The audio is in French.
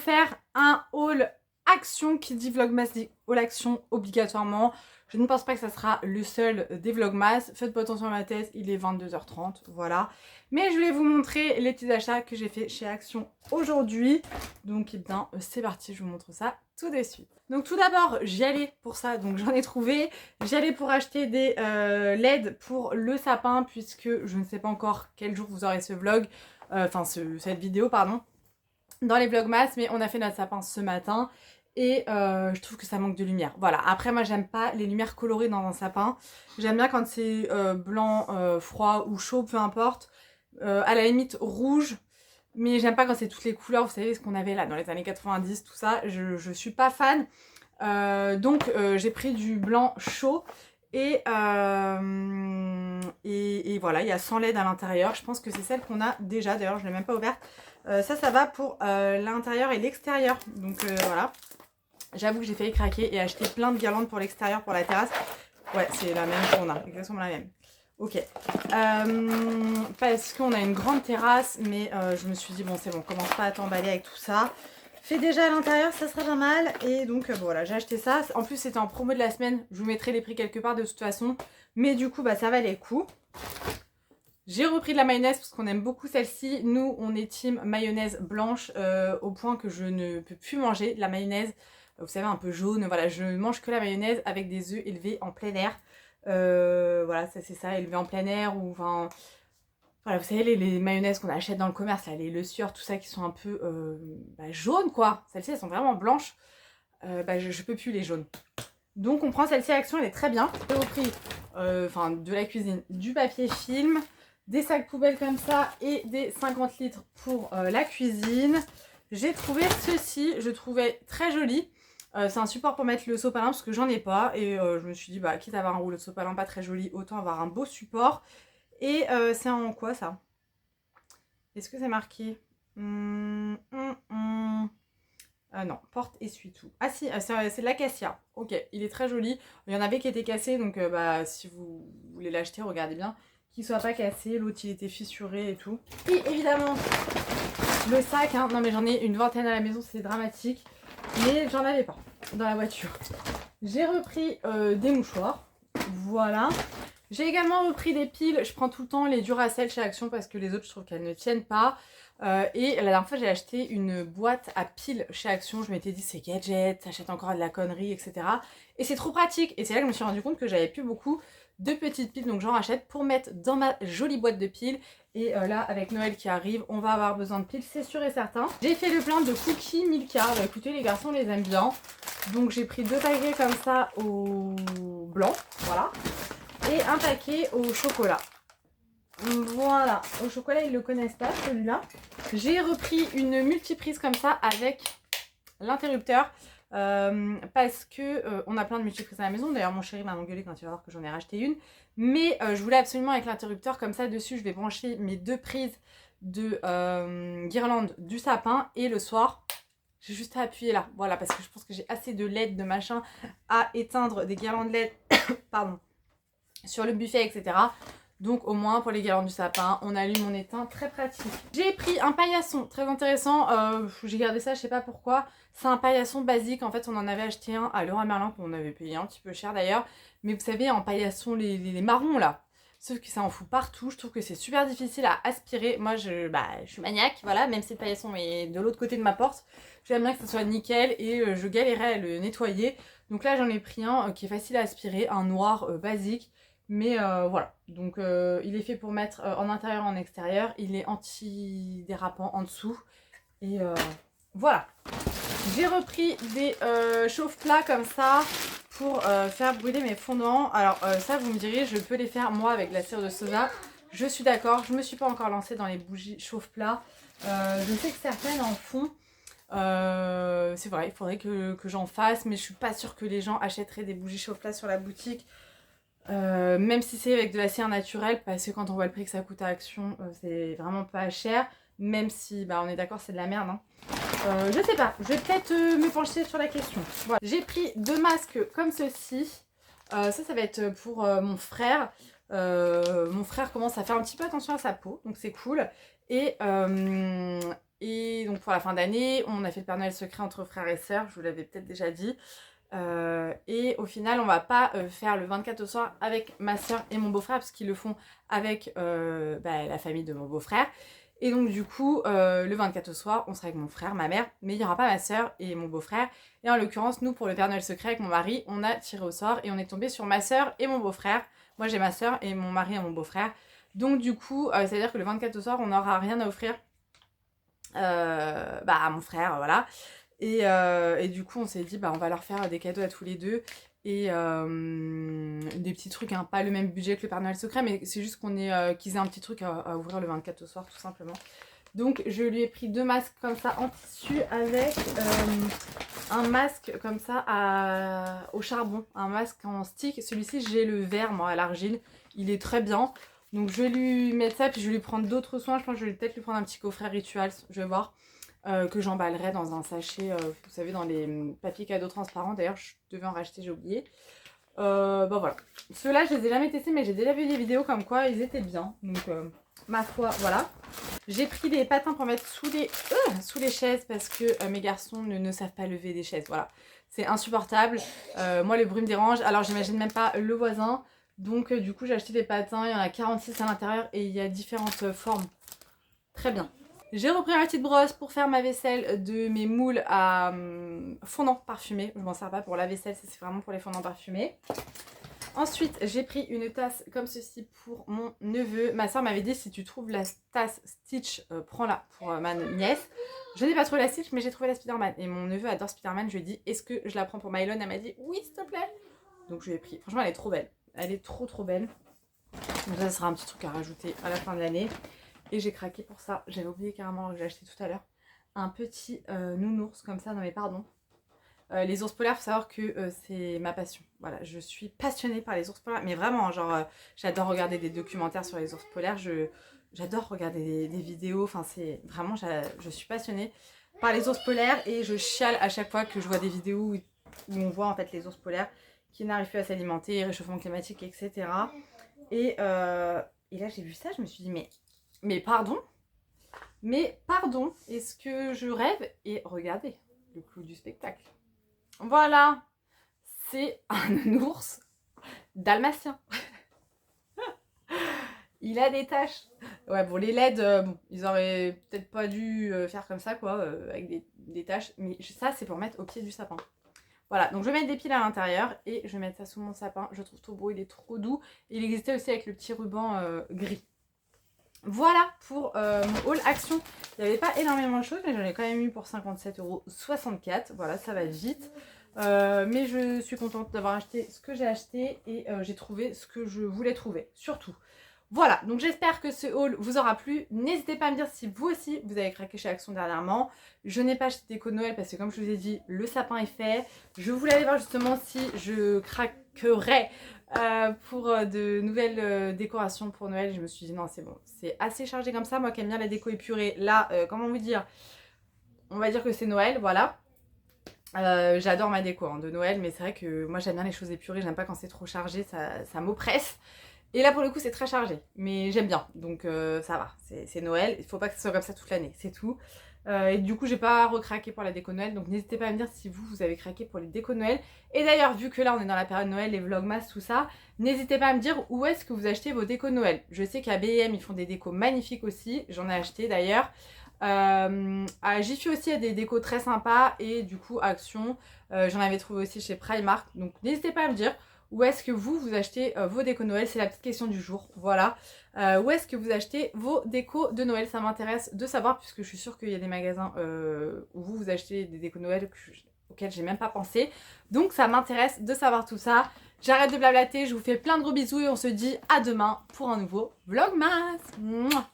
faire un haul action. Qui dit vlogmas dit haul action obligatoirement. Je ne pense pas que ça sera le seul des vlogmas. Faites pas attention à ma tête, il est 22h30, voilà. Mais je voulais vous montrer les petits achats que j'ai fait chez Action aujourd'hui. Donc eh bien c'est parti, je vous montre ça tout de suite. Donc tout d'abord j'y allais pour ça, donc j'en ai trouvé. J'y allais pour acheter des LED pour le sapin, puisque je ne sais pas encore quel jour vous aurez ce vlog, cette vidéo pardon, dans les vlogmas, mais on a fait notre sapin ce matin. Et je trouve que ça manque de lumière. Voilà, après moi j'aime pas les lumières colorées dans un sapin. J'aime bien quand c'est blanc, froid ou chaud, peu importe. À la limite rouge. Mais j'aime pas quand c'est toutes les couleurs, vous savez ce qu'on avait là dans les années 90, tout ça. Je suis pas fan. Donc j'ai pris du blanc chaud. Et voilà, il y a 100 LED à l'intérieur. Je pense que c'est celle qu'on a déjà. D'ailleurs, je ne l'ai même pas ouverte. Ça va pour l'intérieur et l'extérieur. Donc voilà. J'avoue que j'ai failli craquer et acheter plein de guirlandes pour l'extérieur, pour la terrasse. Ouais, c'est la même qu'on a, exactement la même. Ok. Parce qu'on a une grande terrasse, mais je me suis dit, bon, c'est bon, commence pas à t'emballer avec tout ça. Fais déjà à l'intérieur, ça sera pas mal. Et donc voilà, j'ai acheté ça. En plus, c'était en promo de la semaine. Je vous mettrai les prix quelque part de toute façon. Mais du coup, bah, ça valait le coup. J'ai repris de la mayonnaise parce qu'on aime beaucoup celle-ci. Nous, on est team mayonnaise blanche au point que je ne peux plus manger de la mayonnaise. Vous savez, un peu jaune. Voilà, je mange que la mayonnaise avec des œufs élevés en plein air. Voilà, ça c'est ça, élevés en plein air ou enfin... Voilà, vous savez, les mayonnaises qu'on achète dans le commerce, là, les Le Sueur, tout ça, qui sont un peu jaunes, quoi. Celles-ci, elles sont vraiment blanches. Je peux plus les jaunes. Donc, on prend celle-ci à Action, elle est très bien. J'ai repris de la cuisine, du papier film, des sacs poubelles comme ça et des 50 litres pour la cuisine. J'ai trouvé ceci, je trouvais très joli. C'est un support pour mettre le sopalin parce que j'en ai pas. Et je me suis dit, bah, quitte à avoir un rouleau de sopalin pas très joli, autant avoir un beau support. Et c'est en quoi ça? Est-ce que c'est marqué Non, porte essuie-tout. Ah si, c'est de l'acacia. Ok, il est très joli. Il y en avait qui étaient cassés, donc si vous voulez l'acheter, regardez bien qu'il soit pas cassé. L'autre il était fissuré et tout. Et évidemment, le sac, hein. Non mais j'en ai une vingtaine à la maison, c'est dramatique. Mais j'en avais pas dans la voiture. J'ai repris des mouchoirs. Voilà. J'ai également repris des piles. Je prends tout le temps les Duracell chez Action parce que les autres, je trouve qu'elles ne tiennent pas. Et la dernière fois, j'ai acheté une boîte à piles chez Action. Je m'étais dit, c'est gadget, t'achètes encore de la connerie, etc. Et c'est trop pratique. Et c'est là que je me suis rendu compte que j'avais plus beaucoup de petites piles. Donc j'en rachète pour mettre dans ma jolie boîte de piles. Et là, avec Noël qui arrive, on va avoir besoin de piles, c'est sûr et certain. J'ai fait le plein de cookies Milka. Bah, écoutez, les garçons les aiment bien. Donc j'ai pris 2 paquets comme ça au blanc. Voilà. Et un paquet au chocolat. Voilà, au chocolat ils le connaissent pas celui-là. J'ai repris une multiprise comme ça avec l'interrupteur parce que on a plein de multiprises à la maison. D'ailleurs mon chéri m'a engueulé quand il va voir que j'en ai racheté une. Mais je voulais absolument avec l'interrupteur comme ça dessus je vais brancher mes 2 prises de guirlande du sapin et le soir j'ai juste à appuyer là. Voilà, parce que je pense que j'ai assez de LED de machin à éteindre des guirlandes LED pardon, sur le buffet, etc. Donc au moins pour les guirlandes du sapin, on allume, on éteint, très pratique. J'ai pris un paillasson très intéressant, j'ai gardé ça, je sais pas pourquoi. C'est un paillasson basique, en fait on en avait acheté un à Leroy Merlin qu'on avait payé un petit peu cher d'ailleurs. Mais vous savez, en paillasson, les marrons là. Sauf que ça en fout partout, je trouve que c'est super difficile à aspirer. Moi je suis maniaque, voilà, même si le paillasson est de l'autre côté de ma porte. J'aime bien que ça soit nickel et je galérais à le nettoyer. Donc là j'en ai pris un qui est facile à aspirer, un noir basique. Mais voilà, donc il est fait pour mettre en intérieur en extérieur. Il est anti-dérapant en dessous. Et voilà. J'ai repris des chauffe-plats comme ça pour faire brûler mes fondants. Alors ça vous me direz, je peux les faire moi avec la cire de soda. Je suis d'accord, je me suis pas encore lancée dans les bougies chauffe-plats. Je sais que certaines en font. C'est vrai, il faudrait que j'en fasse. Mais je suis pas sûre que les gens achèteraient des bougies chauffe-plats sur la boutique. Même si c'est avec de la cire naturelle, parce que quand on voit le prix que ça coûte à Action, c'est vraiment pas cher. Même si, on est d'accord, c'est de la merde. Hein. Je sais pas, je vais peut-être me pencher sur la question. Voilà. J'ai pris 2 masques comme ceci. Ça va être pour mon frère. Mon frère commence à faire un petit peu attention à sa peau, donc c'est cool. Et donc pour la fin d'année, on a fait le Père Noël secret entre frères et sœurs, je vous l'avais peut-être déjà dit. Et au final, on va pas faire le 24 au soir avec ma soeur et mon beau-frère, parce qu'ils le font avec la famille de mon beau-frère. Et donc du coup, le 24 au soir, on sera avec mon frère, ma mère, mais il n'y aura pas ma soeur et mon beau-frère. Et en l'occurrence, nous, pour le Père Noël secret avec mon mari, on a tiré au sort et on est tombé sur ma soeur et mon beau-frère. Moi, j'ai ma soeur et mon mari et mon beau-frère. Donc du coup, ça veut dire que le 24 au soir, on n'aura rien à offrir à mon frère, voilà. Et du coup, on s'est dit, on va leur faire des cadeaux à tous les deux. Et des petits trucs, hein, pas le même budget que le Père Noël secret, mais c'est juste qu'ils aient un petit truc à ouvrir le 24 au soir, tout simplement. Donc, je lui ai pris 2 masques comme ça en tissu avec un masque comme ça au charbon, un masque en stick. Celui-ci, j'ai le vert, moi, à l'argile. Il est très bien. Donc, je vais lui mettre ça, puis je vais lui prendre d'autres soins. Je pense que je vais peut-être lui prendre un petit coffret rituel, je vais voir. Que j'emballerai dans un sachet, vous savez, dans les papiers cadeaux transparents. D'ailleurs, je devais en racheter, j'ai oublié. Voilà. Ceux-là, je les ai jamais testés, mais j'ai déjà vu des vidéos comme quoi ils étaient bien. Donc, ma foi, voilà. J'ai pris des patins pour mettre sous les chaises parce que mes garçons ne savent pas lever des chaises. Voilà. C'est insupportable. Moi, le bruit me dérange. Alors, j'imagine même pas le voisin. Donc, du coup, j'ai acheté des patins. Il y en a 46 à l'intérieur et il y a différentes formes. Très bien. J'ai repris ma petite brosse pour faire ma vaisselle de mes moules à fondant parfumé. Je m'en sers pas pour la vaisselle, c'est vraiment pour les fondants parfumés. Ensuite, j'ai pris une tasse comme ceci pour mon neveu. Ma soeur m'avait dit, si tu trouves la tasse Stitch, prends-la pour ma nièce. Je n'ai pas trouvé la Stitch, mais j'ai trouvé la Spider-Man. Et mon neveu adore Spider-Man. Je lui ai dit, est-ce que je la prends pour Mylon? Elle m'a dit, oui, s'il te plaît. Donc je lui ai pris. Franchement, elle est trop belle. Elle est trop belle. Donc ça sera un petit truc à rajouter à la fin de l'année. Et j'ai craqué pour ça. J'avais oublié carrément que j'ai acheté tout à l'heure. Un petit nounours comme ça. Non mais pardon. Les ours polaires, faut savoir que c'est ma passion. Voilà, je suis passionnée par les ours polaires. Mais vraiment, genre, j'adore regarder des documentaires sur les ours polaires. J'adore regarder des vidéos. Enfin, c'est vraiment, je suis passionnée par les ours polaires. Et je chiale à chaque fois que je vois des vidéos où on voit en fait les ours polaires qui n'arrivent plus à s'alimenter, réchauffement climatique, etc. Et là, j'ai vu ça, je me suis dit, mais pardon, est-ce que je rêve? Et regardez, le clou du spectacle. Voilà, c'est un ours dalmatien. Il a des taches. Ouais, bon, les LED, ils auraient peut-être pas dû faire comme ça, quoi, avec des taches. Mais ça, c'est pour mettre au pied du sapin. Voilà, donc je vais mettre des piles à l'intérieur et je vais mettre ça sous mon sapin. Je trouve trop beau, il est trop doux. Il existait aussi avec le petit ruban gris. Voilà pour mon haul action. Il n'y avait pas énormément de choses, mais j'en ai quand même eu pour 57,64 €. Voilà, ça va vite. Mais je suis contente d'avoir acheté ce que j'ai acheté et j'ai trouvé ce que je voulais trouver, surtout. Voilà, donc j'espère que ce haul vous aura plu. N'hésitez pas à me dire si vous aussi vous avez craqué chez Action dernièrement. Je n'ai pas acheté de déco de Noël parce que comme je vous ai dit, le sapin est fait. Je voulais aller voir justement si je craquerais pour de nouvelles décorations pour Noël. Je me suis dit non, c'est bon, c'est assez chargé comme ça. Moi qui aime bien la déco épurée, là, comment vous dire, on va dire que c'est Noël, voilà. J'adore ma déco de Noël, mais c'est vrai que moi j'aime bien les choses épurées, j'aime pas quand c'est trop chargé, ça m'oppresse. Et là pour le coup c'est très chargé, mais j'aime bien, donc ça va, c'est Noël, il faut pas que ce soit comme ça toute l'année, c'est tout. Et du coup j'ai pas recraqué pour la déco Noël, donc n'hésitez pas à me dire si vous avez craqué pour les décos Noël. Et d'ailleurs vu que là on est dans la période Noël, les vlogmas, tout ça, n'hésitez pas à me dire où est-ce que vous achetez vos décos Noël. Je sais qu'à B&M ils font des décos magnifiques aussi, j'en ai acheté d'ailleurs. À Jiffy aussi il y a des décos très sympas et du coup Action, j'en avais trouvé aussi chez Primark, donc n'hésitez pas à me dire où est-ce que vous achetez vos décos Noël, c'est la petite question du jour, voilà. Où est-ce que vous achetez vos décos de Noël, ça m'intéresse de savoir puisque je suis sûre qu'il y a des magasins où vous achetez des décos Noël auxquels j'ai même pas pensé, donc ça m'intéresse de savoir tout ça. J'arrête de blablater, je vous fais plein de gros bisous et on se dit à demain pour un nouveau Vlogmas. Mouah.